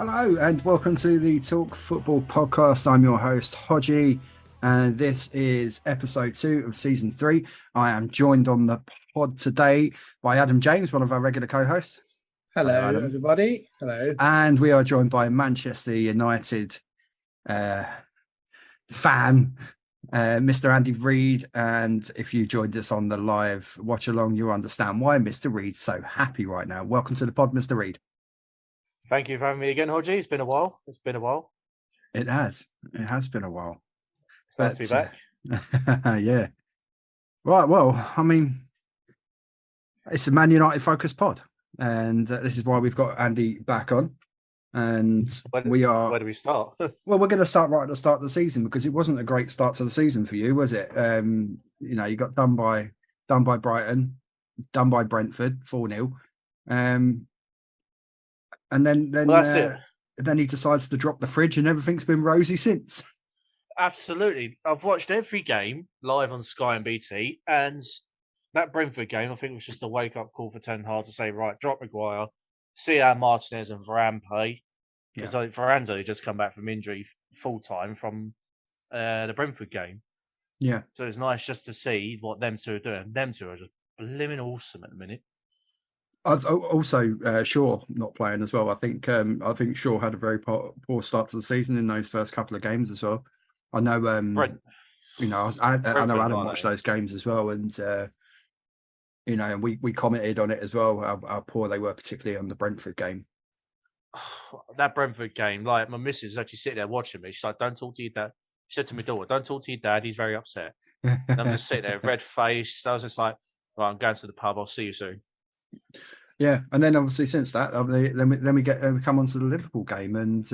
Hello and welcome to the Talk Football podcast. I'm your host, Hodgie, and this is episode 2 of season 3. I am joined on the pod today by Adam James, one of our regular co-hosts. Hello, everybody. Hello. And we are joined by Manchester United fan, Mr. Andy Reid. And if you joined us on the live watch along, you'll understand why Mr. Reid's so happy right now. Welcome to the pod, Mr. Reid. Thank you for having me again, Hodgie. It's been a while. It has. It has been a while. It's nice to be back. Yeah. Right. Well, I mean, it's a Man United focused pod, and this is why we've got Andy back on. And where do we start? Well, we're going to start right at the start of the season because it wasn't a great start to the season for you, was it? You got done by Brighton, done by Brentford, 4-0. And then that's it. Then he decides to drop the fridge, and everything's been rosy since. Absolutely, I've watched every game live on Sky and BT, and that Brentford game, I think, was just a wake-up call for Ten Hag to say, right, drop Maguire, see how Martinez and Varane play, because Varane's only just come back from injury full time from the Brentford game. Yeah, so it's nice just to see what them two are doing. Them two are just blimmin' awesome at the minute. Also, Shaw not playing as well. I think Shaw had a very poor start to the season in those first couple of games as well. I know, I know Adam watched those games as well, and we commented on it as well how poor they were, particularly on the Brentford game. That Brentford game, like my missus is actually sitting there watching me. She's like, "Don't talk to your dad." She said to my daughter, "Don't talk to your dad. He's very upset." And I'm just sitting there, red faced. I was just like, "Well, I'm going to the pub. I'll see you soon." Yeah, and then obviously since that, then we come on to the Liverpool game, and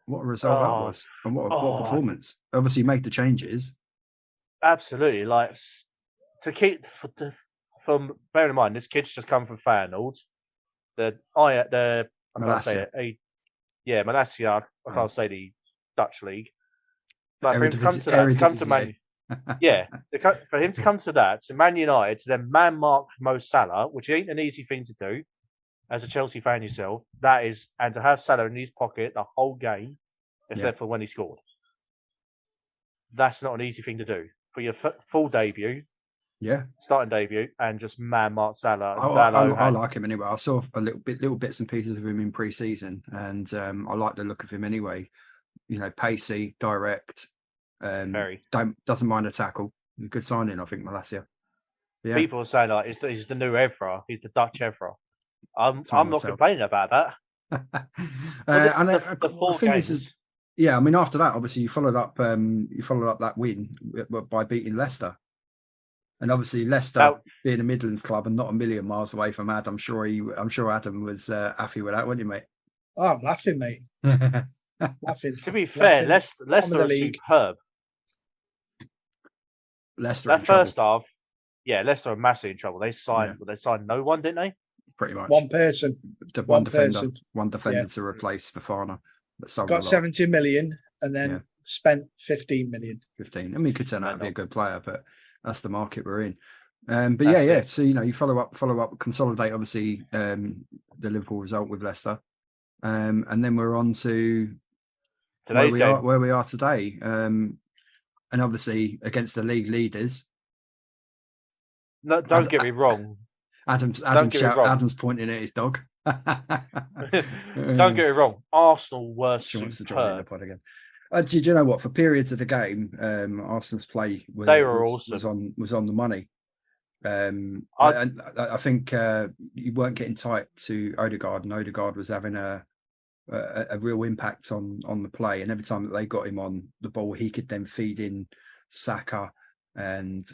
what a result that was, and what a performance. Obviously, you made the changes. Absolutely, like to keep from bearing in mind this kid's just come from Feyenoord. Malaysia. Malaysia. I can't say the Dutch league, but for him to come to that, to come to Man. For him to come to that, to Man United, to then man mark Mo Salah, which ain't an easy thing to do as a Chelsea fan yourself, that is, and to have Salah in his pocket the whole game, except for when he scored. That's not an easy thing to do. For your full debut, starting debut, and just man mark Salah. I like him anyway. I saw little bits and pieces of him in pre-season, and I like the look of him anyway. Pacey, direct. Doesn't mind a tackle. Good signing, I think, Malaysia. Yeah. People are saying like he's the new Evra. He's the Dutch Evra. I'm not complaining about that. The four games. I mean, after that, obviously, you followed up that win by beating Leicester, and obviously Leicester being a Midlands club and not a million miles away from Adam. I'm sure Adam was happy with that, wasn't you, mate? Oh, I'm laughing, mate. Laughing. To be fair, Leicester are superb. Leicester that first half, Leicester are massively in trouble. They signed no one, didn't they? Pretty much. One person. One defender to replace Fofana. Got 70 million and then spent 15 million. 15. I mean, he could turn out to be a good player, but that's the market we're in. So you follow up, consolidate obviously the Liverpool result with Leicester, and then we're on to where we are today. And obviously against the league leaders. No, don't get me wrong. Adam's pointing at his dog. Don't get me wrong. Arsenal were superb. Did you know what? For periods of the game, Arsenal's play awesome. was on the money. I think you weren't getting tight to Odegaard, and Odegaard was having a real impact on the play, and every time that they got him on the ball, he could then feed in Saka, and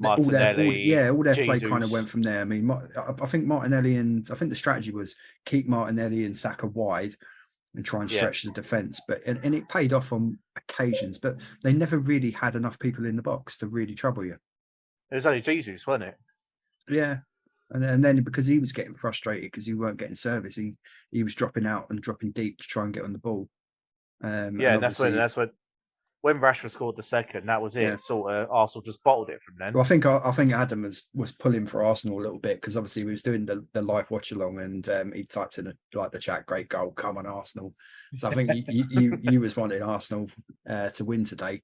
all their play kind of went from there. I mean, I think Martinelli I think the strategy was keep Martinelli and Saka wide and try and stretch the defence, and it paid off on occasions, but they never really had enough people in the box to really trouble you. It was only Jesus, wasn't it? Yeah. And then because he was getting frustrated because he weren't getting service, he was dropping out and dropping deep to try and get on the ball. That's when when Rashford scored the second, that was it. Yeah. Sort of Arsenal just bottled it from then. Well, I think Adam was pulling for Arsenal a little bit because obviously we was doing the live watch along, and he types in the chat, "Great goal, come on Arsenal." So I think you was wanting Arsenal to win today.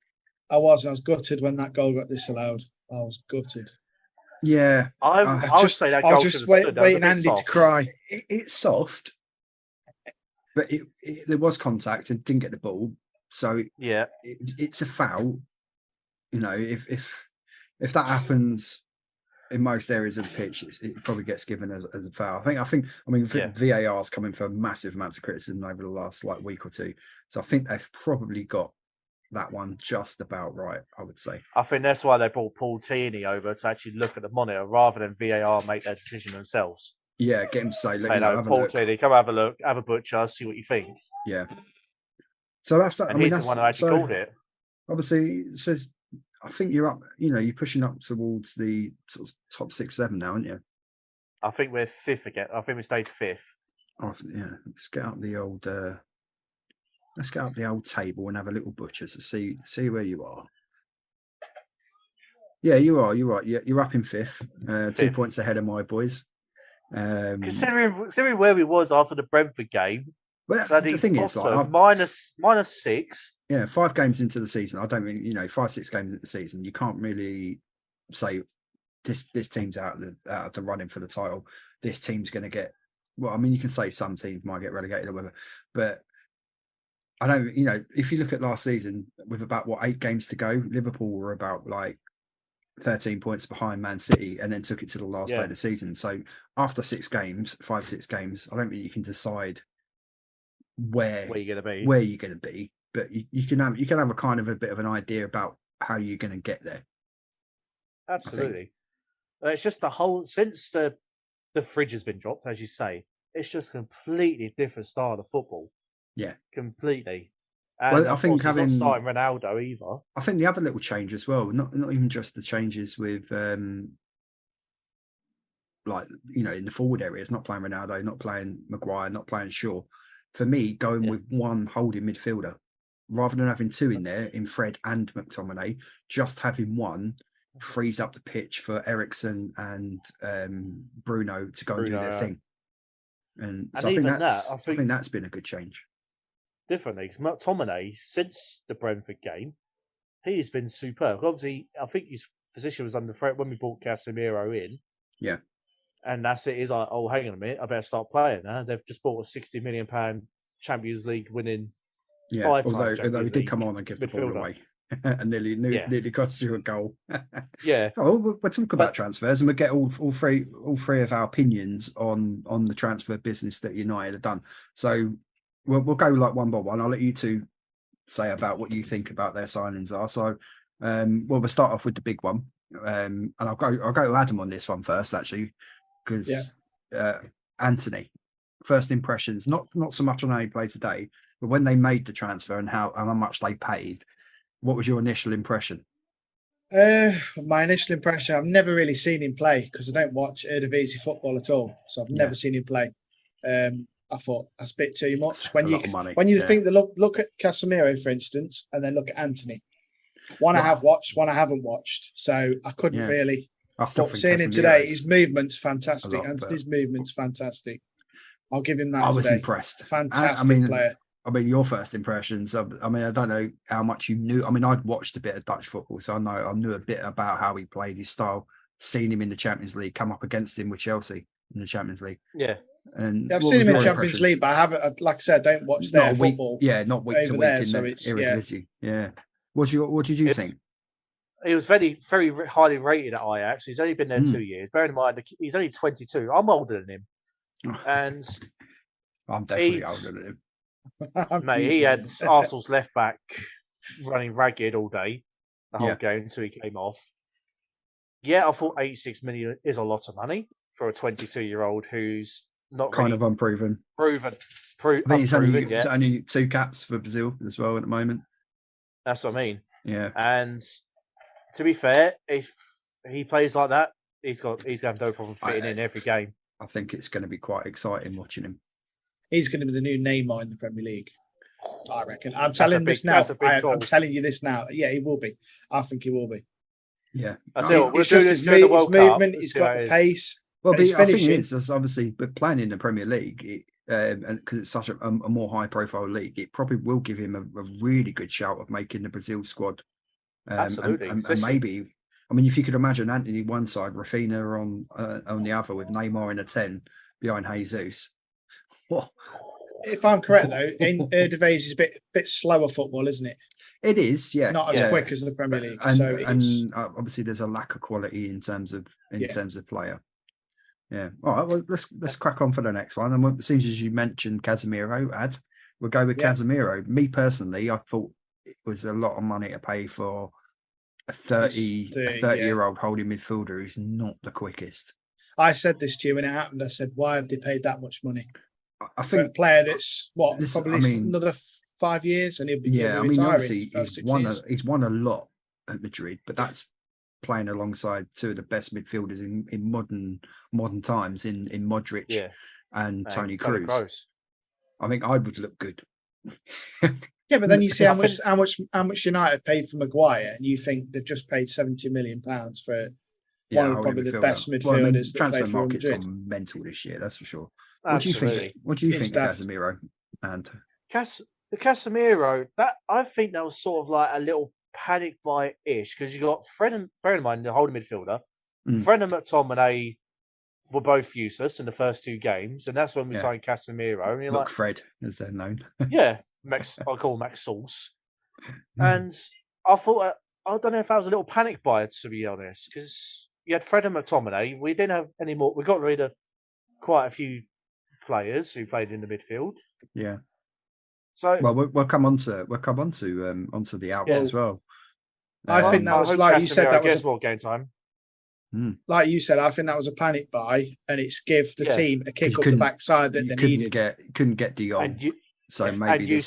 I was gutted when that goal got disallowed. I was gutted. Yeah, I would say that goal should have stood. Waiting Andy to cry. It's soft, but there was contact and didn't get the ball. So yeah, it's a foul. You know, if that happens in most areas of the pitch, it probably gets given as a foul. I mean, VAR's coming for massive amounts of criticism over the last week or two. So I think they've probably got that one just about right, I would say. I think that's why they brought Paul Tierney over to actually look at the monitor rather than VAR make their decision themselves. Yeah, get him to say, Paul Tierney, come have a look, have a butcher, see what you think. Yeah. So that's that. And he's the one who actually called it. Obviously, it says, I think you're up, you're pushing up towards the sort of top 6-7 now, aren't you? I think we're 5th again. I think we stayed 5th. Oh, yeah. Let's get up the old table and have a little butcher to see where you are. Yeah, you are. You're right. You're up in 5th. 2 points ahead of my boys. Considering where we was after the Brentford game. Well, the thing is, minus 6. Yeah, 5 games into the season. I don't mean 5-6 games into the season. You can't really say this team's out of the running for the title. This team's going to get. Well, I mean, you can say some teams might get relegated or whatever, but I don't. If you look at last season, with about 8 games to go, Liverpool were about 13 points behind Man City, and then took it to the last day of the season. So after 6 games, 5-6 games, I don't think you can decide where you're going to be, but you can have a kind of a bit of an idea about how you're going to get there. Absolutely. It's just since the fridge has been dropped, as you say, it's just a completely different style of football. Yeah, completely. And I think not starting Ronaldo either. I think the other little change as well, not even just the changes with in the forward areas, not playing Ronaldo, not playing Maguire, not playing Shaw. For me, going with one holding midfielder rather than having 2 in there, in Fred and McTominay, just having one frees up the pitch for Eriksen and Bruno to go and do their thing. And so I think that's been a good change. Definitely, because McTominay, since the Brentford game, he's been superb. Obviously, I think his position was under threat when we brought Casemiro in. Yeah. And that's it. He's like, oh, hang on a minute, I better start playing now. They've just bought a £60 million Champions League winning 5 times. Although he did come on and give the ball away and nearly cost you a goal. Yeah. Oh, we'll talk about transfers, and we'll get all three of our opinions on the transfer business that United have done. So we'll go one by one. I'll let you two say about what you think about their signings are. So we'll start off with the big one. And I'll go to Adam on this one first, actually, because Anthony, first impressions, not so much on how he played today, but when they made the transfer and how much they paid, what was your initial impression? My initial impression, I've never really seen him play because I don't watch Eredivisie football at all, so I've never seen him play. I thought that's a bit too much. When you think look at Casemiro, for instance, and then look at Anthony. One I have watched, one I haven't watched, so I couldn't really. But seeing him today, his movement's fantastic. Anthony's movement's fantastic. I'll give him that. I was impressed. Fantastic player. I mean, your first impressions. I don't know how much you knew. I mean, I'd watched a bit of Dutch football, so I knew a bit about how he played, his style. Seen him in the Champions League, come up against him with Chelsea in the Champions League. Yeah, and I've seen him in Champions League, but I haven't. Like I said, I don't watch their football. Not week to week in the Eredivisie. Yeah. What did you think? He was very, very highly rated at Ajax. He's only been there 2 years. Bearing in mind, he's only 22. I'm older than him, and I'm definitely older than him. Mate, he had Arsenal's left back running ragged all day, the whole game until he came off. Yeah, I thought 86 million is a lot of money for a 22-year-old who's not kind of unproven. He's only 2 caps for Brazil as well at the moment. That's what I mean. Yeah, and to be fair, if he plays like that, he's going to have no problem fitting in every game. I think it's going to be quite exciting watching him. He's going to be the new Neymar in the Premier League. I reckon. I'm telling this now. I'm telling you this now. Yeah, he will be. I think he will be. Yeah. I tell you what, we'll do this during the World Cup. Movement, he's got the pace. Well, I think it's obviously, but playing in the Premier League, and because it's such a more high-profile league, it probably will give him a really good shout of making the Brazil squad. Absolutely, and maybe, I mean, if you could imagine Antony one side, Rafinha on the other, with Neymar in a 10 behind Jesus. What? If I'm correct, though, in Eredivisie is a bit slower football, isn't it? It is, yeah. Not as quick as the Premier League. And obviously, there's a lack of quality in terms of player. Yeah. All right. Well, let's crack on for the next one. And as soon as you mentioned Casemiro, we'll go with Casemiro. Me personally, I thought it was a lot of money to pay for a 30-year-old holding midfielder who's not the quickest. I said this to you when it happened. I said, why have they paid that much money? I think for a player that's another 5 years, and he'll be retiring. I mean, obviously he's won a lot at Madrid, but that's playing alongside two of the best midfielders in modern times in Modric and Toni Kroos. I think I would look good. Yeah, but then you see how much United paid for Maguire, and you think they've just paid £70 million for one of probably the best midfielders. Well, I mean, transfer market's gone mental this year, that's for sure. What do you think? What do you think of Casemiro? And the Casemiro, that I think that was sort of like a little panic buy-ish, because you got bear in mind the holding midfielder, Fred and McTominay were both useless in the first two games, and that's when we signed Casemiro. And you're like, Fred, as they're known. Yeah, Max. I call him Max Sauce. And I thought, I don't know if that was a little panic buy, to be honest, because you had Fred and McTominay. We didn't have any more. We got rid of quite a few players who played in the midfield. Yeah. So we'll come on to onto the outs as well. I think that was, like you said, that was more game time. Like you said, I think that was a panic buy, and it's give the team a kick up the backside that they needed. Couldn't get De Jong, so maybe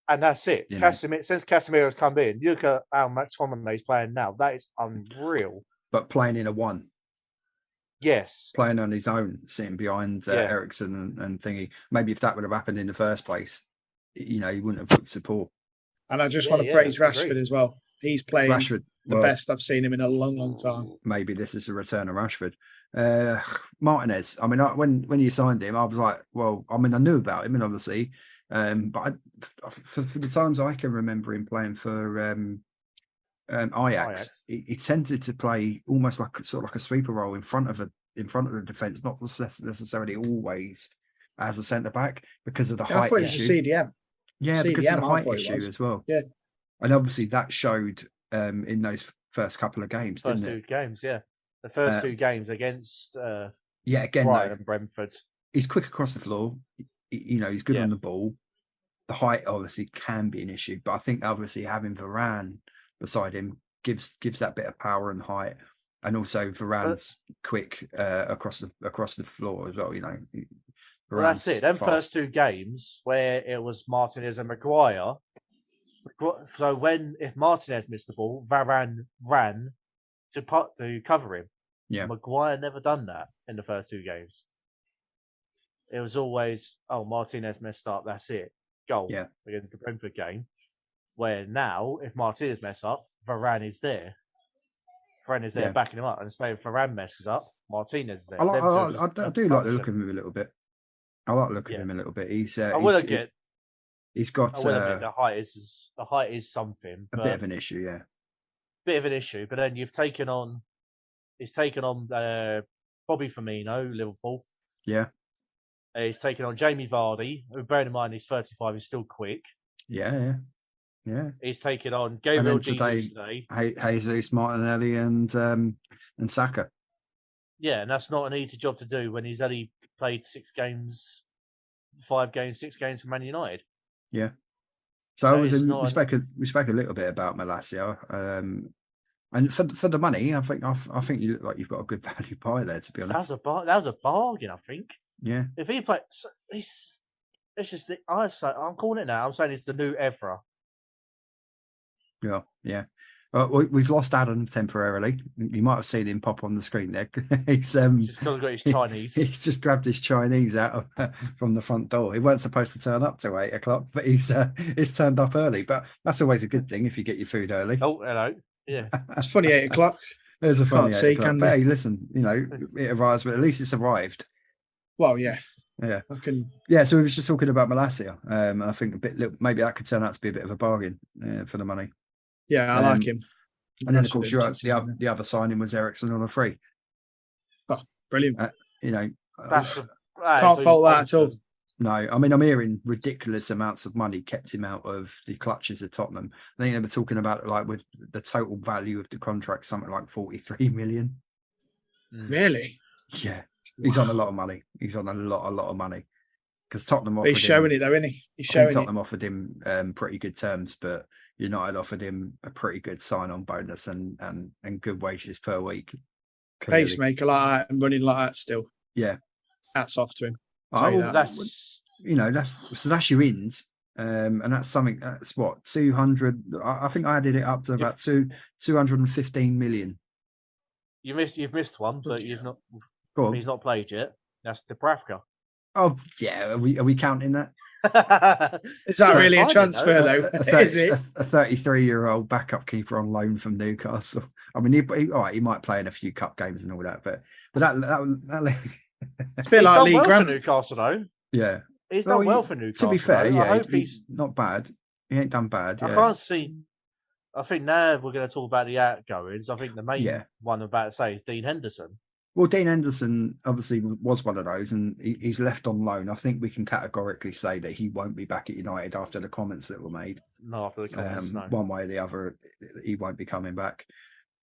and that's it. Since Casemiro's come in, you look at how McTominay's playing now. That is unreal. But playing in a one. Yes. Playing on his own, sitting behind Eriksen and thingy. Maybe if that would have happened in the first place, he wouldn't have booked support. And I just want to praise Rashford as well. He's playing the best I've seen him in a long, long time. Maybe this is a return of Rashford. Martinez, I mean, when you signed him, I was like, well, I mean, I knew about him, and obviously, but for the times I can remember him playing for Ajax. He tended to play almost like a sweeper role in front of the defence, not necessarily always as a centre back, because of the height issue. I thought it was a CDM. Yeah, because of the height issue as well. Yeah, and obviously that showed in those first couple of games. First two games, yeah, the first two games against again Brighton and Brentford. He's quick across the floor. He's good on the ball. The height obviously can be an issue, but I think obviously having Varane beside him gives that bit of power and height, and also Varane's quick across the floor as well. Well, that's it. Them first two games where it was Martinez and Maguire. So if Martinez missed the ball, Varane ran to cover him. Yeah, Maguire never done that in the first two games. It was always, Martinez messed up. That's it. Goal against the Brentford game. Where now, if Martinez mess up, Varane is there. Varane is there backing him up, and say if Varane messes up, Martinez is there. I do like the look of him a little bit. I like looking at him a little bit. He's got the height is something. A bit of an issue, yeah. Bit of an issue, but then he's taken on Bobby Firmino, Liverpool. Yeah. He's taken on Jamie Vardy, who, bearing in mind he's 35, he's still quick. Yeah. He's taken on Gabriel Jesus today. Jesus, Martinelli, and Saka. Yeah, and that's not an easy job to do when he's only played 6 games for Man United. Yeah. So we spoke a little bit about Malacia, and for the money, I think you look like you've got a good value buy there. To be honest, that was a bargain. I think. Yeah. If he played, it's just I'm calling it now. I'm saying it's the new Evra. Yeah. We've lost Adam temporarily. You might have seen him pop on the screen there. He's got his Chinese. He's just grabbed his Chinese out from the front door. He weren't supposed to turn up till 8:00, but he's turned up early. But that's always a good thing if you get your food early. Oh, hello. Yeah, it's funny 8:00. There's a funny 8:00. But hey, listen, it arrives, but at least it's arrived. Well, yeah. Yeah. Yeah, so we were just talking about Malacia. And I think maybe that could turn out to be a bit of a bargain for the money. Yeah, I like him. And then, of course, the other signing was Ericsson on a free. Oh, brilliant. Can't fault that at all. No, I mean, I'm hearing ridiculous amounts of money kept him out of the clutches of Tottenham. I think they were talking about, like, with the total value of the contract, something like 43 million. Really? Yeah. He's on a lot of money. He's on a lot of money. Because Tottenham offered he's showing it though, isn't he? He's showing Tottenham offered him pretty good terms, but United offered him a pretty good sign-on bonus and good wages per week. Pacemaker like that and running like that still. Yeah. Hats off to him. That's your ins. And that's something that's what 200. I think I added it up to about 215 million. You've missed one, but you've not. Go on. He's not played yet. That's Dubravka. Oh yeah, are we counting that? Is that really a transfer though? Is it a 33-year-old backup keeper on loan from Newcastle? I mean, he might play in a few cup games and all that, but that it's a bit like Lee Grant for Newcastle though. Yeah, he's done well for Newcastle. To be fair, I hope he's not bad. He ain't done bad. I can't see. I think now if we're going to talk about the outgoings, I think the main one I'm about to say is Dean Henderson. Well, Dean Henderson obviously was one of those, and he's left on loan. I think we can categorically say that he won't be back at United after the comments that were made. No, after the comments, no. One way or the other, he won't be coming back.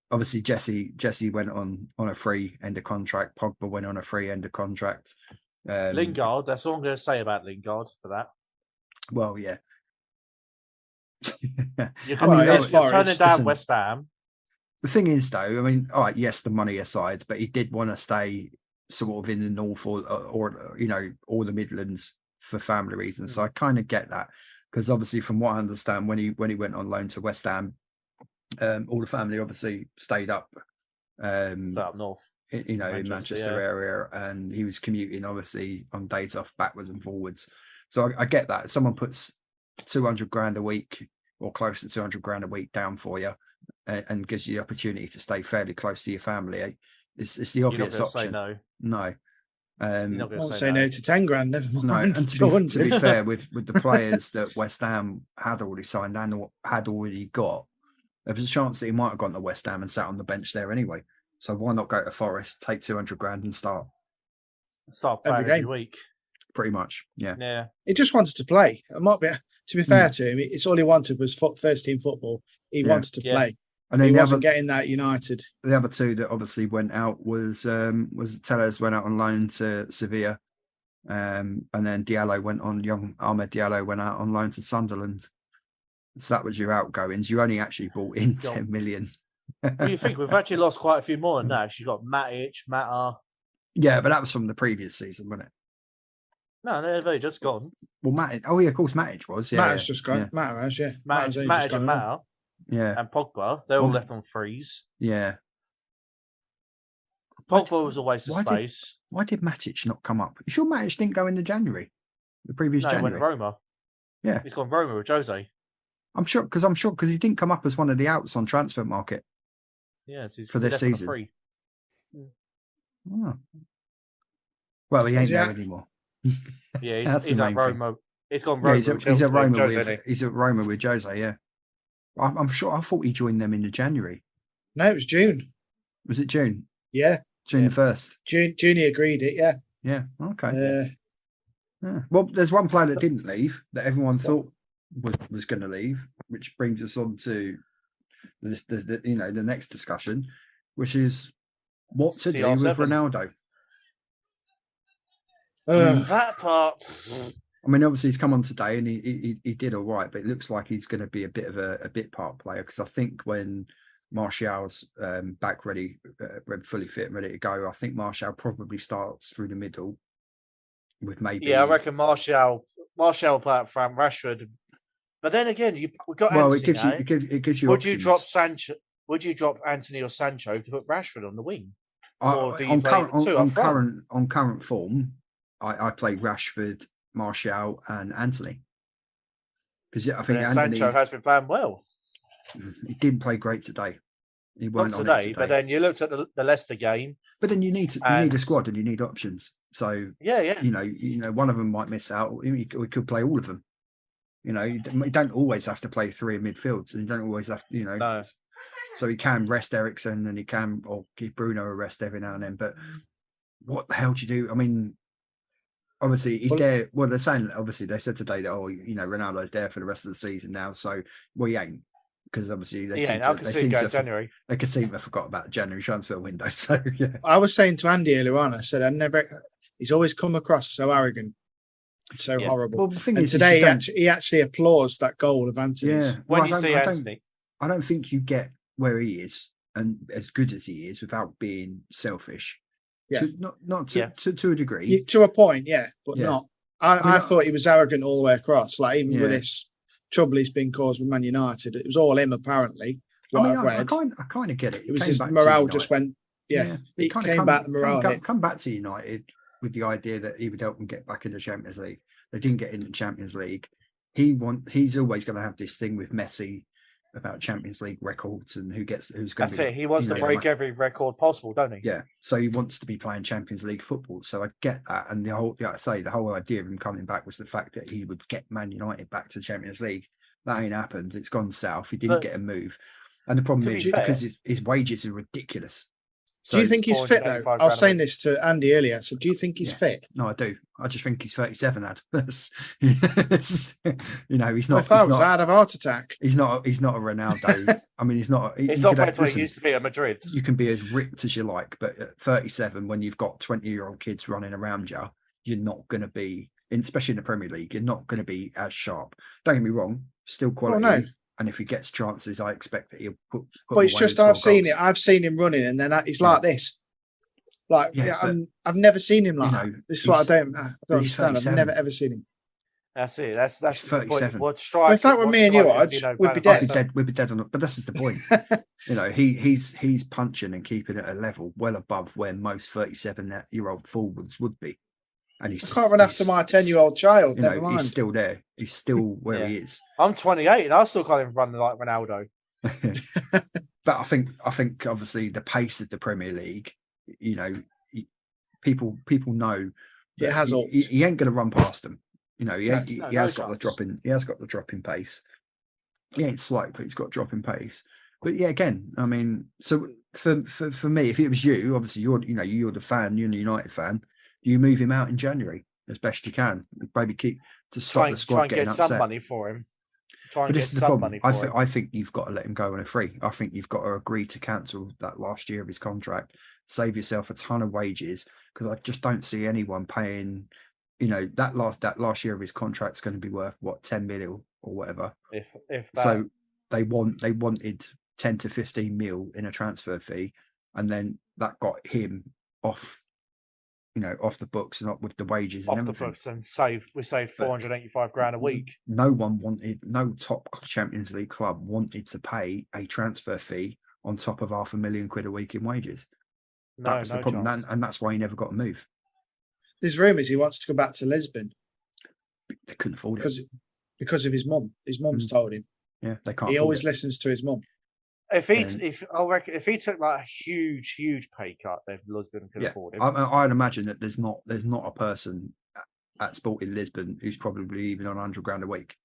Obviously, Jesse went on a free end of contract. Pogba went on a free end of contract. Lingard, that's all I'm going to say about Lingard for that. Well, yeah. You're turning down West Ham. The thing is, though, I mean, all right, yes, the money aside, but he did want to stay sort of in the north or the Midlands for family reasons. So I kind of get that, because obviously, from what I understand, when he went on loan to West Ham, all the family obviously stayed up, up north, in Manchester area, and he was commuting obviously on days off backwards and forwards. So I get that. If someone puts 200 grand a week or close to 200 grand a week down for you, and gives you the opportunity to stay fairly close to your family, it's the obvious option. No. Not say no to 10 grand. Never mind. No, and to be fair, with the players that West Ham had already signed and had already got, there was a chance that he might have gone to West Ham and sat on the bench there anyway. So why not go to Forest, take 200 grand and start playing every week? Pretty much, yeah. Yeah. He just wanted to play. It might be, to be fair to him, it's all he wanted was first team football. He wanted to play. And then he wasn't getting that United. The other two that obviously went out was Tellez went out on loan to Sevilla, and then Ahmed Diallo went out on loan to Sunderland. So that was your outgoings. You only actually brought in 10 million. What do you think? We've actually lost quite a few more than that. You got Matic, Mata. Yeah, but that was from the previous season, wasn't it? No, they've just gone. Well, Matic. Oh yeah, of course, Matic was. Yeah, Matic's just gone. Yeah. Mata has, yeah. Matic and Mata. Yeah, and Pogba, they're all left on freeze. Yeah, Pogba was a waste of space. Why did Matic not come up? You sure Matic didn't go into January? The previous January? He went to Roma. Yeah. He's gone Roma with Jose. I'm sure because he didn't come up as one of the outs on transfer market. Yes, for this season. Free. Oh. Well, he ain't there anymore. Yeah, he's at Roma. He's gone Roma. Yeah, he's at Roma. He's at Roma with Jose. Yeah. I'm sure. I thought he joined them in January. No, it was June. Was it June? Yeah, June 1st. June he agreed it. Yeah. Yeah. Okay. Yeah. Well, there's one player that didn't leave that everyone thought was going to leave, which brings us on to the next discussion, which is what to do with Ronaldo. That part. I mean, obviously he's come on today and he did all right, but it looks like he's going to be a bit of a bit part player, because I think when Martial's back ready, fully fit and ready to go, I think Martial probably starts through the middle with maybe. Yeah, I reckon Martial will play up front. Rashford But then again, we've got well, Anthony. It gives you. Would options. you drop Sancho? Would you drop Anthony or Sancho to put Rashford on the wing? Or do you on current form, I play Rashford, Martial, and Anthony. Because I think Sancho has been playing well. He didn't play great today. He weren't Not today, but then you looked at the Leicester game. But then you need a squad and you need options. So yeah. You know, one of them might miss out. We could play all of them. You know, you don't always have to play three in midfield, and you don't always have to, you know. No. So he can rest Eriksen and he can, or give Bruno a rest every now and then. But what the hell do you do? I mean, obviously he's there. Well, they're saying, obviously they said today that, Ronaldo's there for the rest of the season now. So, well, he ain't. Because obviously they seem to have forgot about the January transfer window. So, yeah. I was saying to Andy earlier on, I said, he's always come across so arrogant. So horrible. Well, the thing is, today he actually applauds that goal of Anthony's. Yeah. When you see Anthony, I don't think you get where he is and as good as he is without being selfish. Yeah. To a degree. To a point, but not. I thought he was arrogant all the way across. Like even with this trouble he's been caused with Man United, it was all him apparently. I kind of get it. It was his morale just went. He came back. The morale come back to United with the idea that he would help them get back in the Champions League. They didn't get in the Champions League. He's always going to have this thing with Messi about Champions League records and who's going to. That's it. He wants to break every record possible, don't he? Yeah. So he wants to be playing Champions League football. So I get that, and the whole idea of him coming back was the fact that he would get Man United back to the Champions League. That ain't happened. It's gone south. He didn't get a move, and the problem is because his wages are ridiculous. So, do you think he's fit though? I was saying this to Andy earlier. So do you think he's fit? No, I do. I just think he's 37. He's not. If I was, I'd have a heart attack. He's not a Ronaldo. I mean, he's not. He's not what he used to be at Madrid. You can be as ripped as you like, but at 37, when you've got 20-year-old kids running around you, you're not going to be, especially in the Premier League, you're not going to be as sharp. Don't get me wrong, still quality. Oh, no. And if he gets chances, I expect that he'll put. But it's just I've seen him running, and then he's like this. Like I've never seen him like that. This is what I don't understand. I've never ever seen him. That's it. That's 37. If that were me and you, we'd be dead. We'd be dead on it. But this is the point. He's punching and keeping it at a level well above where most 37-year-old forwards would be. And I can't run after my 10-year-old child. Never mind. He's still there. He's still where he is. I'm 28 and I still can't even run like Ronaldo. But I think obviously the pace of the Premier League, people know it has he ain't going to run past them. He has got the drop in pace. He ain't slight, but he's got drop in pace. But again, I mean, so for me, if it was you, obviously you're the fan, you're the United fan. You move him out in January as best you can. Maybe keep to stop the squad getting upset. Some money for him. But this is the problem. I think you've got to let him go on a free. I think you've got to agree to cancel that last year of his contract, save yourself a ton of wages, because I just don't see anyone paying. That last year of his contract is going to be worth 10 million or whatever. If that. So they wanted 10 to 15 mil in a transfer fee, and then that got him off the books and not with the wages off and the everything. books, and we saved 485 grand a week. No top Champions League club wanted to pay a transfer fee on top of £500,000 a week in wages. That's the problem, and that's why he never got a move. There's rumours he wants to go back to Lisbon. They couldn't afford it because of his mum. His mum's told him. Yeah, they can't. He always listens to his mum. If he took like a huge pay cut, then Lisbon could afford him. I'd imagine that there's not a person at Sporting Lisbon who's probably even on 100 grand a week.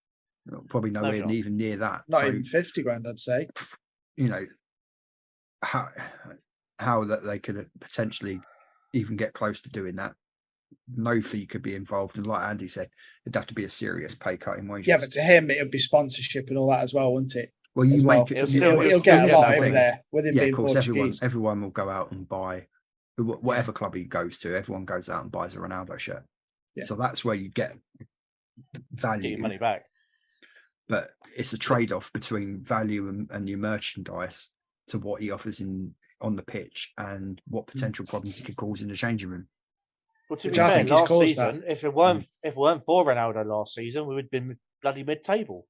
Probably nowhere even near that. Not even 50 grand, I'd say. How that they could potentially even get close to doing that. No fee could be involved, and like Andy said, it'd have to be a serious pay cut in wages. Yeah, but to him, it would be sponsorship and all that as well, wouldn't it? Well, he'll get a lot over there with him being course, Portuguese. Everyone will go out and buy whatever club he goes to. Everyone goes out and buys a Ronaldo shirt. Yeah. So that's where you get value, get your money back. But it's a trade-off between value and your merchandise to what he offers on the pitch and what potential problems he could cause in the changing room. Well, to be fair, last season, if it weren't for Ronaldo last season, we would have been bloody mid-table.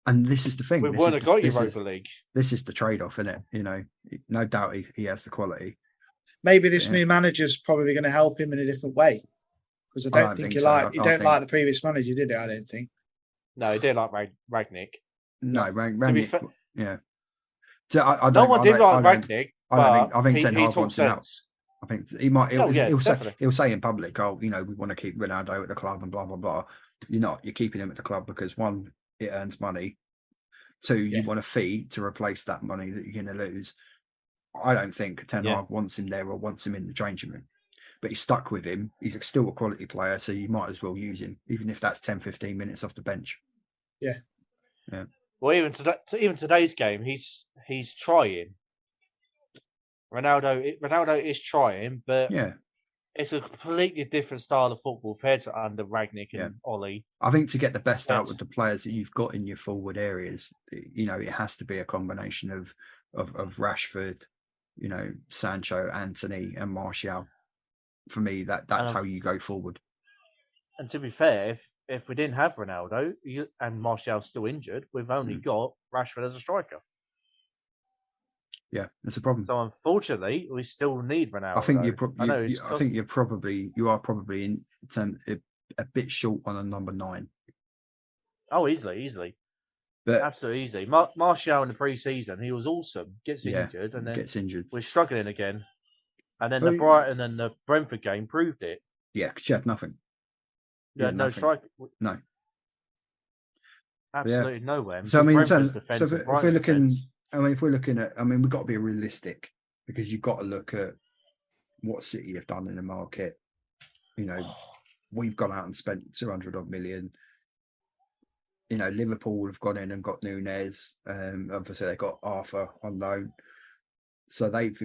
And this is the thing. We wouldn't have got Europa League. This is the trade-off, isn't it? No doubt he has the quality. Maybe this new manager's probably going to help him in a different way. Because I don't think you like the previous manager, did you? I don't think. No, he didn't like Rangnick. No, Rangnick. Yeah. So no one did like Rangnick. I think Ten Hag wants him out. I think he might. He'll say in public, "Oh, we want to keep Ronaldo at the club and blah blah blah." You're not. You're keeping him at the club because one, it earns money. Two, you want a fee to replace that money that you're going to lose. I don't think Ten Hag wants him there or wants him in the changing room. But he's stuck with him. He's still a quality player, so you might as well use him, even if that's 10, 15 minutes off the bench. Yeah. Well, even today's game, he's trying. Ronaldo is trying, but it's a completely different style of football compared to under Rangnick and Ollie. I think to get the best out of the players that you've got in your forward areas, it has to be a combination of Rashford, Sancho, Antony, and Martial. For me, that's how you go forward. And to be fair, if we didn't have Ronaldo and Martial's still injured, we've only got Rashford as a striker. Yeah, that's a problem. So unfortunately, we still need Ronaldo. I think you are probably in term a bit short on a number 9. Oh, easily. But absolutely easy. Martial in the pre-season, he was awesome. Gets injured, and then we're struggling again. And then the Brighton and the Brentford game proved it. Yeah, because you had nothing. You had no strike. No. Absolutely nowhere. So if we're looking. If we're looking at, we've got to be realistic because you've got to look at what City have done in the market. We've gone out and spent 200 odd million. Liverpool have gone in and got Nunez. Obviously they got Arthur on loan. So they've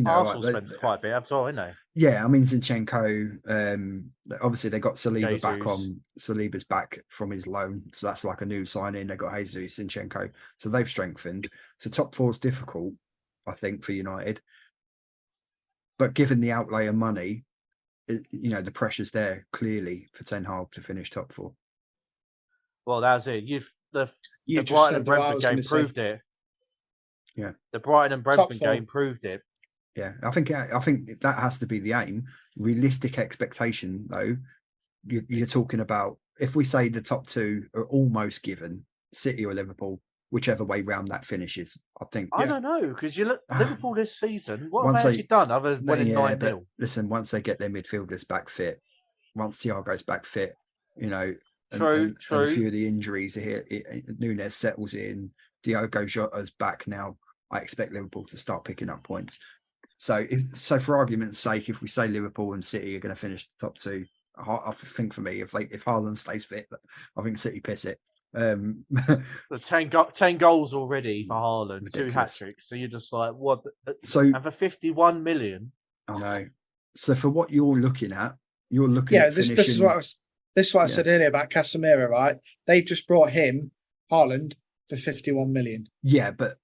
Arsenal spent quite a bit as well, haven't they? Yeah, Zinchenko. Obviously they got Saliba Jesus. back on. Saliba's back from his loan, so that's like a new signing. They got Jesus, Zinchenko, so they've strengthened. So top 4 is difficult, I think, for United. But given the outlay of money, the pressure's there clearly for Ten Hag to finish top 4. Well, that's it. The Brighton and Brentford game proved it. Yeah, the Brighton and Brentford game proved it. Yeah, I think that has to be the aim. Realistic expectation, though, you're talking about. If we say the top 2 are almost given, City or Liverpool, whichever way round that finishes, I think. I don't know, because you look Liverpool this season. What have they actually done other than winning 9-0? Listen, once they get their midfielders back fit, once Thiago's back fit, True. And a few of the injuries here, Nunez settles in, Diogo Jota's back now. I expect Liverpool to start picking up points. So for argument's sake, if we say Liverpool and City are going to finish the top 2, I think for me, if Haaland stays fit, I think City piss it. The 10 goals already for Haaland, ridiculous. 2 hat-tricks. So you're just like, what? And for 51 million. I know. So for what you're looking at at this is what I said earlier about Casemiro, right? They've just brought him, Haaland, for 51 million. Yeah, but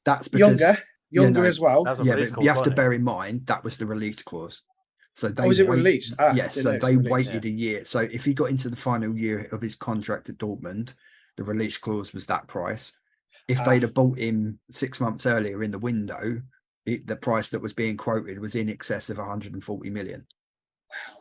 that's because younger as well. But you have to bear in mind that was the release clause. So was it released? Yes, so they waited a year. So if he got into the final year of his contract at Dortmund, the release clause was that price. If they'd have bought him 6 months earlier in the window, the price that was being quoted was in excess of 140 million. Wow.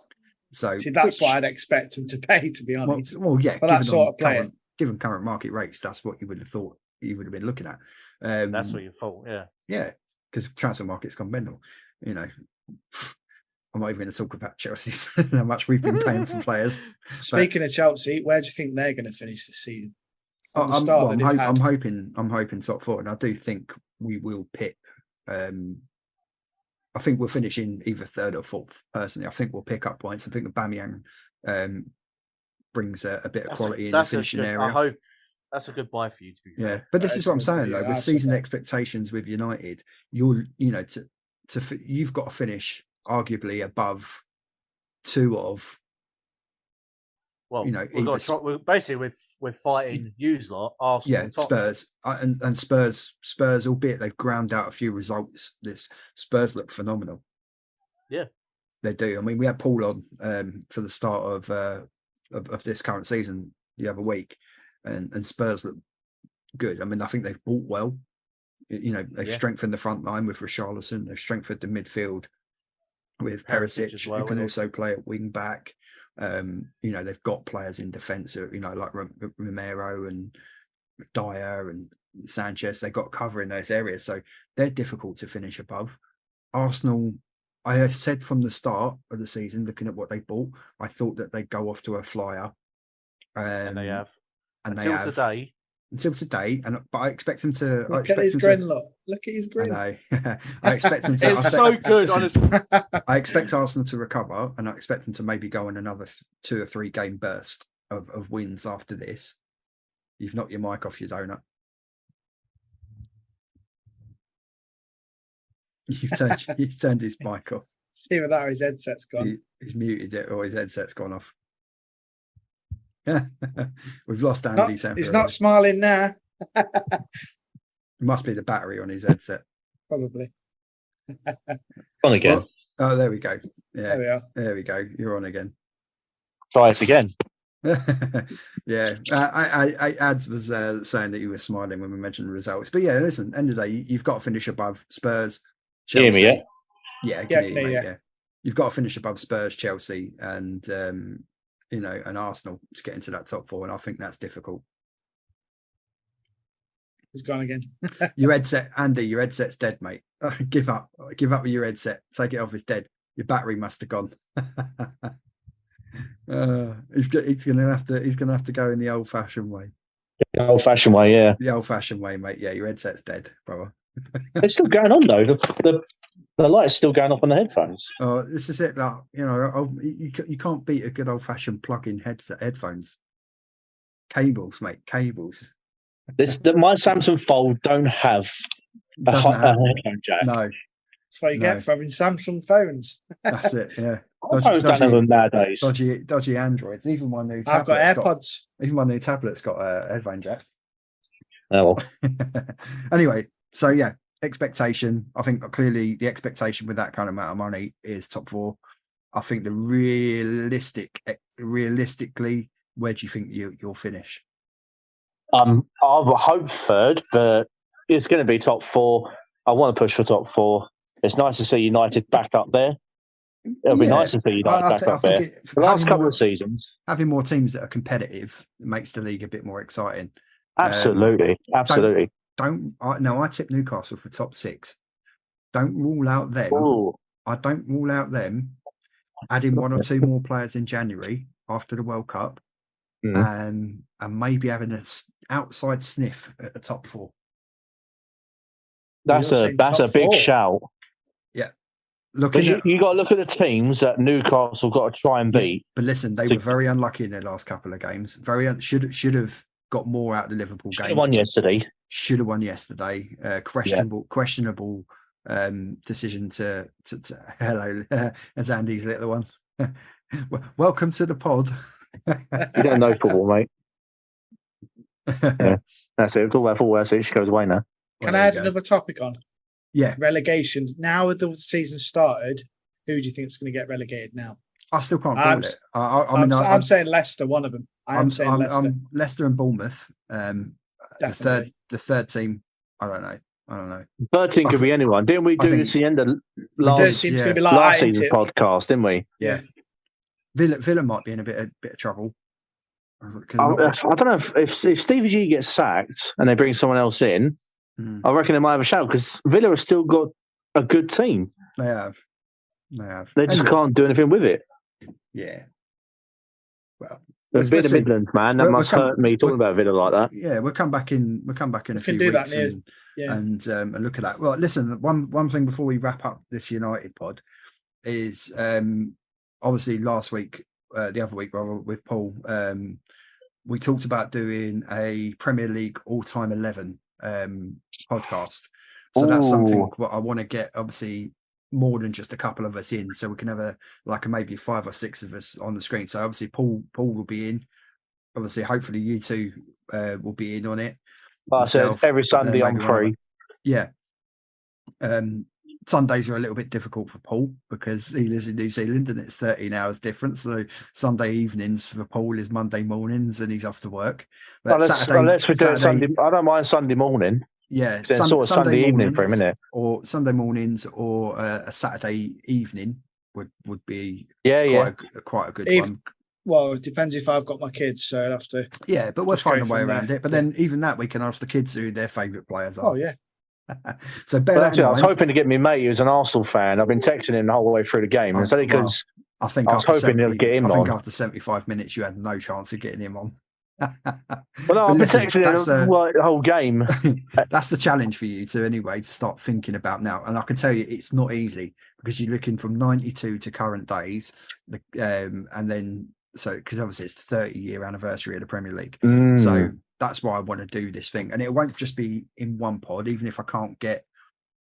So that's what I'd expect him to pay, to be honest. Well, yeah, for that sort of player. Given current market rates, that's what you would have thought you would have been looking at. That's what you thought, yeah. Yeah, because transfer market's gone mental. I'm not even going to talk about Chelsea, how much we've been paying for players. Speaking of Chelsea, where do you think they're going to finish this season? I'm hoping top 4, and I do think we will pick. I think we'll finish in either 3rd or 4th. Personally, I think we'll pick up points. I think Aubameyang brings a bit of quality in the finishing area. I hope that's a good buy for you. To be fair. But this is what I'm saying though. With season expectations with United, you've got to finish arguably above 2 of. Well, we're fighting Hughes lot, Arsenal, Spurs, and Spurs, albeit they've ground out a few results. This Spurs look phenomenal. Yeah, they do. We had Paul on for the start of this current season the other week, and Spurs look good. I mean, I think they've bought well. You know, they've strengthened the front line with Richarlison. They've strengthened the midfield with Perisic, who can also play at wing back. You know, they've got players in defence, you know, like Romero and Dyer and Sanchez. They've got cover in those areas, so they're difficult to finish above. Arsenal, I said from the start of the season, looking at what they bought, I thought that they'd go off to a flyer. And they have. And until today. Until today, but I expect them to. Look at his grin, look at his grin. I know. I expect them to. It's so good, honestly. I expect Arsenal to recover, and I expect them to maybe go on another 2 or 3 game burst of wins after this. You've knocked your mic off your donut. You've turned his mic off. See with that, his headset's gone. He's muted it, or his headset's gone off. We've lost Andy. He's not smiling now. It must be the battery on his headset. Probably. On again. Oh, there we go. Yeah, there we are. There we go. You're on again. Try us again. Yeah, I Ads was saying that you were smiling when we mentioned the results, but yeah, listen, end of the day, you've got to finish above Spurs, Chelsea. Can you hear me, yeah? Yeah, you've got to finish above Spurs, Chelsea, and you know, and Arsenal to get into that top 4, and I think that's difficult. He's gone again. Your headset, Andy, your headset's dead, mate. Give up with your headset. Take it off. It's dead. Your battery must have gone. He's gonna have to go in the old-fashioned way. The old-fashioned way, yeah. The old-fashioned way, mate. Yeah, your headset's dead, brother. It's still going on though. The light's still going off on the headphones. Oh, this is it. That you know, you can't beat a good old-fashioned plug-in headphones. Cables, mate. Cables. My Samsung Fold don't have a headphone jack. No. That's what you get from Samsung phones. That's it. Yeah. Phones don't have them nowadays. Dodgy Androids. Even my new tablet. I've got AirPods. Even my new tablet's got a headphone jack. Oh well. Anyway, so yeah, expectation. I think clearly the expectation with that kind of amount of money is top 4. I think realistically, where do you think you'll finish? I hope 3rd, but it's going to be top 4. I want to push for top 4. It's nice to see United back up there. It'll be nice to see United back up there. The last couple of seasons, having more teams that are competitive makes the league a bit more exciting. Absolutely. I tip Newcastle for top 6. Don't rule out them. Ooh. I don't rule out them adding 1 or 2 more players in January after the World Cup, and maybe having an outside sniff at the top 4. That's a big shout. Yeah. You got to look at the teams that Newcastle got to try and beat. But listen, they were very unlucky in their last couple of games. Should have got more out of the Liverpool game. Should have won yesterday. Questionable decision to hello, as Andy's little one. Welcome to the pod. You don't know football, mate. Yeah, that's it. It's all about football. That's it. She goes away now. Can I add another topic on? Yeah. Relegation. Now that the season started, who do you think is going to get relegated now? I still can't call it. I'm saying Leicester, one of them. I'm saying Leicester. Leicester and Bournemouth. The third team, I don't know. Third team could be anyone. Didn't we do this at the end of last season's podcast, didn't we? Yeah. Villa might be in a bit of trouble. I don't know if Stevie G gets sacked and they bring someone else in, I reckon they might have a shout because Villa have still got a good team. They have. They just can't do anything with it. Yeah. Well, the Villa Midlands, man, that must hurt me talking about Villa like that. Yeah, we'll come back in a few weeks and look at that. Well, listen, one thing before we wrap up this United pod is obviously last week, the other week rather, with Paul, we talked about doing a Premier League all-time 11 podcast. So that's something what I want to get, obviously, more than just a couple of us in, so we can have maybe 5 or 6 of us on the screen. So obviously Paul will be in. Obviously, hopefully you two will be in on it. I said every Sunday I'm free. Yeah. Sundays are a little bit difficult for Paul because he lives in New Zealand and it's 13 hours difference. So Sunday evenings for Paul is Monday mornings and he's off to work. But unless we do it Sunday, I don't mind Sunday morning. Yeah, Sunday evening for a minute, or Sunday mornings, or a Saturday evening would be quite a good one. Well, it depends if I've got my kids, so I'll have to. Yeah, but we'll find a way around it. But then even that, we can ask the kids who their favourite players are. Oh yeah. So bear that in mind. I was hoping to get my mate who's an Arsenal fan. I've been texting him the whole way through the game, and because I was hoping he'll get him on. I think after 75 minutes, you had no chance of getting him on. Well, no, I've been texting him the whole game. That's the challenge for you to start thinking about now. And I can tell you, it's not easy because you're looking from 92 to current days, and then because obviously it's the 30-year anniversary of the Premier League. So that's why I want to do this thing, and it won't just be in one pod. Even if I can't get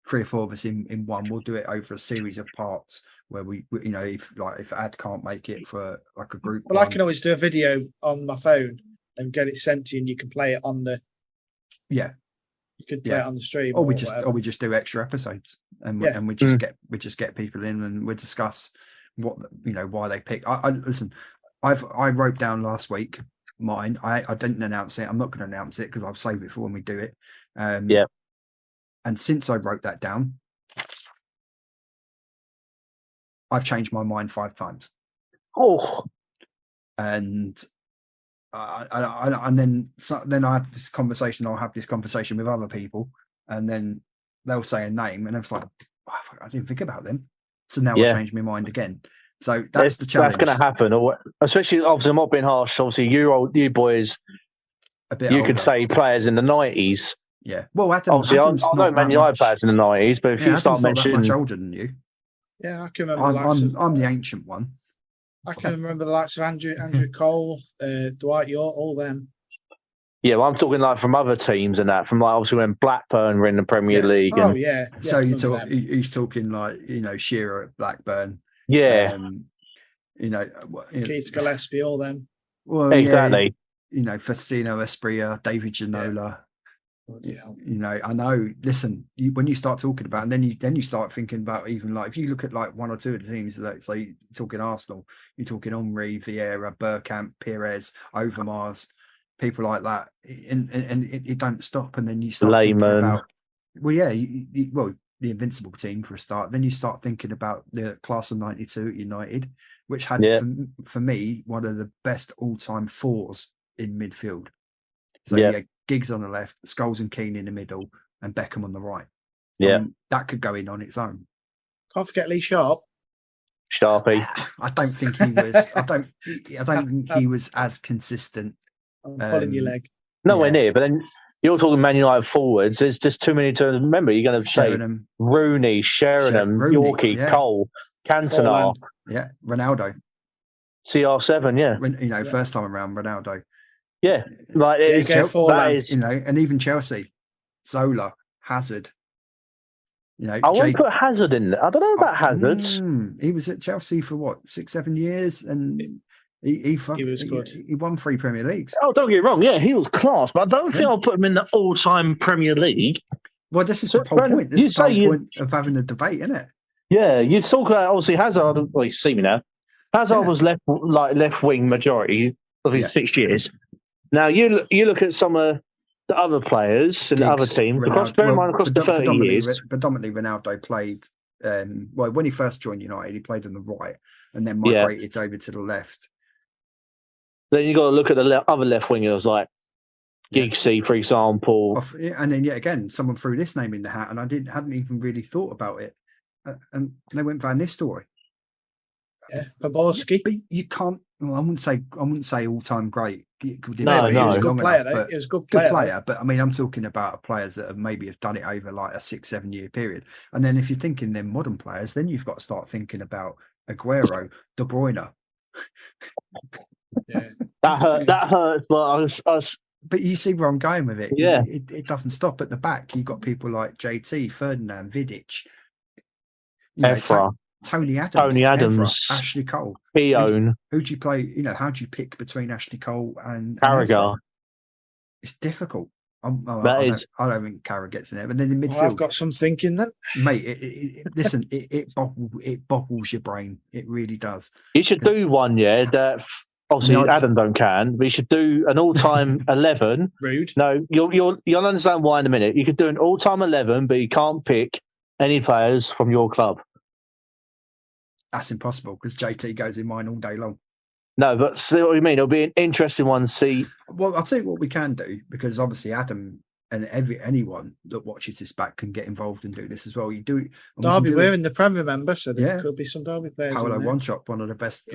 3 or 4 of us in one, we'll do it over a series of parts where we if Ad can't make it for like a group. Well, I can always do a video on my phone and get it sent to you, and you can play it on the. Yeah. You could play it on the stream, or we just do extra episodes, and we just get people in, and we discuss what why they pick. I listen. I wrote down last week mine. I didn't announce it. I'm not going to announce it because I'll save it for when we do it. And since I wrote that down, I've changed my mind 5 times. Oh, and then I have this conversation. I'll have this conversation with other people, and then they'll say a name, and it's like, I didn't think about them. So now I changed my mind again. So that's the challenge. That's going to happen, especially obviously. I'm not being harsh. Obviously, you boys, you could say players in the 90s. Yeah. Well, obviously, I know Man United players in the 90s, but if you start mentioning, not that much older than you. Yeah, I can remember. I'm the ancient one. I can remember the likes of Andrew Cole, Dwight York, all them. Yeah, well, I'm talking like from other teams and that, from like obviously when Blackburn were in the Premier League. Oh, yeah. So he's talking like, Shearer at Blackburn. Yeah. Keith Gillespie, all them. Well, exactly. Faustino Espria, David Ginola. Yeah. I know. Listen, when you start talking about, and then you start thinking about, even like if you look at like 1 or 2 of the teams, like so you're talking Arsenal, you're talking Henry, Vieira, Bergkamp, Pires, Overmars, people like that, and it don't stop. And then you start thinking about, the Invincible team for a start. Then you start thinking about the class of '92 at United, which had for me one of the best all-time 4s in midfield. So Giggs on the left, Scholes and Keane in the middle, and Beckham on the right. Yeah, that could go in on its own. Can't forget Lee Sharpe. Sharpie. I don't think he was. I don't think he was as consistent. I'm pulling your leg. Nowhere near. But then you're talking Man United forwards. There's just too many to remember. You're going to say Rooney, Sheringham, Yorkie, Cole, Cantona. Yeah, Ronaldo. CR7. First time around, Ronaldo. Yeah, like and even Chelsea, Zola, Hazard. I won't put Hazard in there. I don't know about Hazard. He was at Chelsea for 6-7 years, and he was good. He won 3 Premier Leagues. Oh, don't get me wrong. Yeah, he was class, but I don't think I'll put him in the all-time Premier League. Well, this is the whole point. This is the whole point of having a debate, isn't it? Yeah, you talk about obviously Hazard. Well, you see me now. Hazard was left wing majority of his 6 years. Now you look at some of the other players and other teams across the 30 years. Predominantly, Ronaldo played. When he first joined United, he played on the right and then migrated over to the left. Then you got to look at the other left wingers like Giggsy, for example. And then again, someone threw this name in the hat, and I hadn't even really thought about it. And they went Van Nistelrooy. Yeah, Poborski. But you can't. Well, I wouldn't say all-time great. No, he was a good player. He was a good player. But I mean, I'm talking about players that have done it over like a 6-7 year period. And then if you're thinking then modern players, then you've got to start thinking about Aguero, De Bruyne. Yeah, that hurts. But you see where I'm going with it. Yeah, it doesn't stop at the back. You've got people like JT, Ferdinand, Vidic, Tony Adams, Evra, Ashley Cole. Who do you play? How do you pick between Ashley Cole and Carragher? It's difficult. I don't think Carragher gets in there. But then in midfield, I've got some thinking then, mate. Listen, it boggles your brain. It really does. You should do one, that obviously Adam don't can. But you should do an all-time 11. Rude. No, you'll understand why in a minute. You could do an all-time 11, but you can't pick any players from your club. That's impossible because JT goes in mine all day long. No, but see what you mean. It'll be an interesting one to see. Well, I'll tell you what we can do, because obviously Adam and anyone that watches this back can get involved and do this as well. You do it. Derby, we're in the Prem, remember? So there could be some Derby players. Paolo Wanchope, one of the best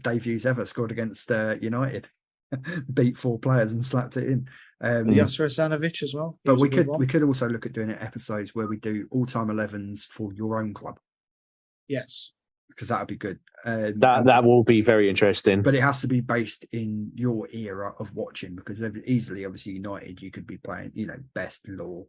debuts ever, scored against United. Beat 4 players and slapped it in. Yosser Asanovic as well. But we could also look at doing episodes where we do all-time 11s for your own club. Yes. Because that would be good. That will be very interesting. But it has to be based in your era of watching, because easily, obviously, United, you could be playing, Best, Law,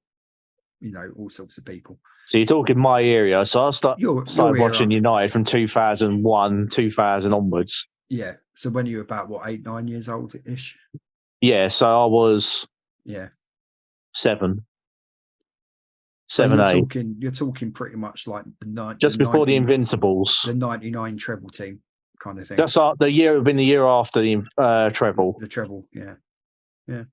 all sorts of people. So you're talking my area. So I started watching United from 2001, 2000 onwards. Yeah. So when you were about, 8, 9 years old-ish? Yeah. So I was 7. 7, 8. You're talking pretty much like just before the Invincibles, the '99 treble team kind of thing. That's the year. It would been the year after the treble. The treble, yeah. It'd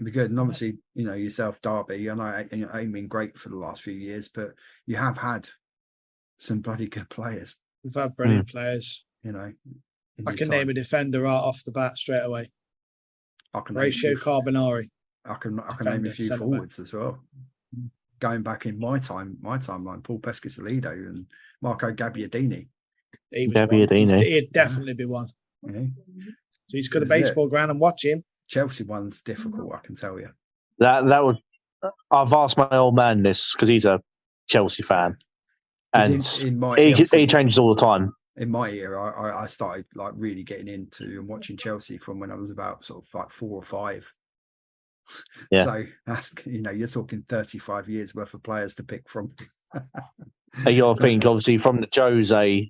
be good. And obviously, yourself, Derby. I know it ain't been great for the last few years, but you have had some bloody good players. We've had brilliant players. I can name a defender right off the bat straight away. Horatio Carbonari. I can name a few forwards as well. Going back in my timeline, Paul Pescasolido and Marco Gabbiadini. He'd definitely be one. Yeah. So he's got a baseball ground and watch him. Chelsea one's difficult, I can tell you. That would. I've asked my old man this because he's a Chelsea fan, and he changes all the time. In my era, I started really getting into and watching Chelsea from when I was about sort of 4 or 5. Yeah. So that's you're talking 35 years worth of players to pick from. You got to think, obviously, from the Jose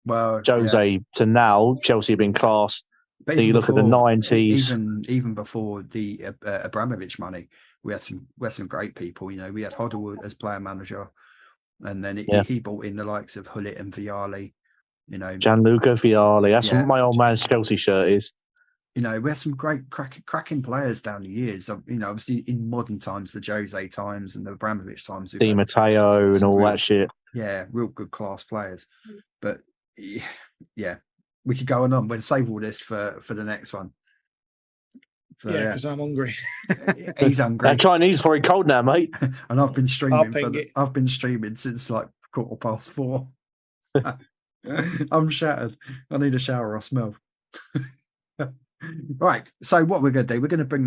to now, Chelsea have been classed. So you look at the 90s, even before the Abramovich money, we had some great people. We had Hoddle as player manager, and then he brought in the likes of Hullet and Vialli. Gianluca Vialli. That's what my old man's Chelsea shirt is. We had some great cracking players down the years. Obviously in modern times, the Jose times and the Abramovich times, Di Matteo and all that shit. Yeah, real good class players. But yeah, we could go on. We'll save all this for the next one. So, because I'm hungry. He's hungry. That Chinese very cold now, mate. And I've been streaming. I've been streaming since 4:15. I'm shattered. I need a shower. I smell. Right, so what we're going to do, we're going to bring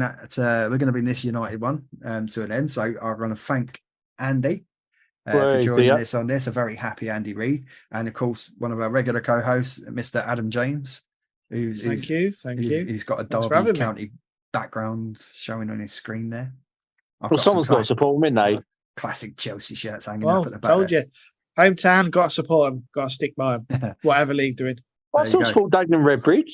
this United one to an end. So I'm going to thank Andy for joining us on this. A very happy Andy Reid, and of course one of our regular co-hosts, Mr. Adam James. Thank you. Who's got a Derby County background showing on his screen there. Someone's got to support him, ain't they? Classic Chelsea shirts hanging up at the back. Told you, hometown, got to support him, got to stick by him, whatever league they're in. I still support Dagenham Redbridge.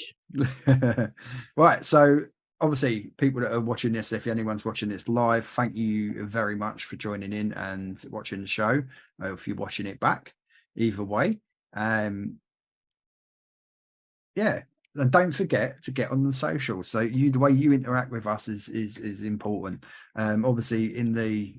Right, so obviously people that are watching this, if anyone's watching this live, thank you very much for joining in and watching the show, or if you're watching it back, either way. And don't forget to get on the socials. So the way you interact with us is important. Obviously in the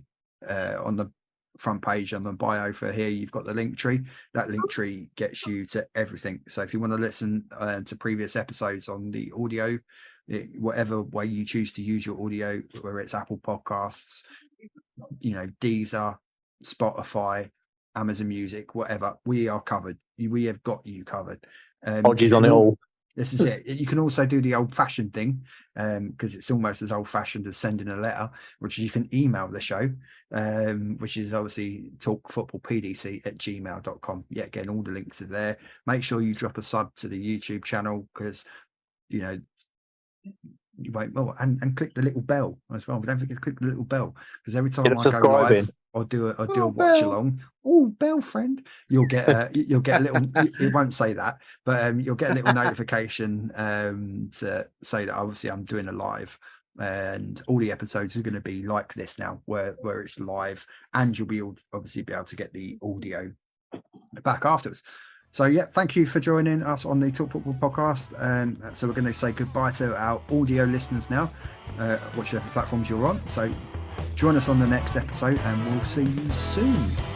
on the front page on the bio for here, you've got the link tree. That link tree gets you to everything. So if you want to listen to previous episodes on the audio, whatever way you choose to use your audio, whether it's Apple Podcasts, Deezer, Spotify, Amazon Music, whatever, we are covered. We have got you covered. Odgies on it all. This is it. You can also do the old-fashioned thing, because it's almost as old-fashioned as sending a letter, which you can email the show, which is obviously talkfootballpdc@gmail.com. Yeah, again, all the links are there. Make sure you drop a sub to the YouTube channel, because you won't. Oh, and click the little bell as well. But don't forget to click the little bell, because every time I go live or do a watch along, bell friend, you'll get a little. It won't say that, but you'll get a little notification to say that obviously I'm doing a live and all the episodes are going to be like this now, where it's live, and you'll be obviously be able to get the audio back afterwards. So yeah, thank you for joining us on the Talk Football podcast. And so we're going to say goodbye to our audio listeners now, whichever platforms you're on. So join us on the next episode, and we'll see you soon.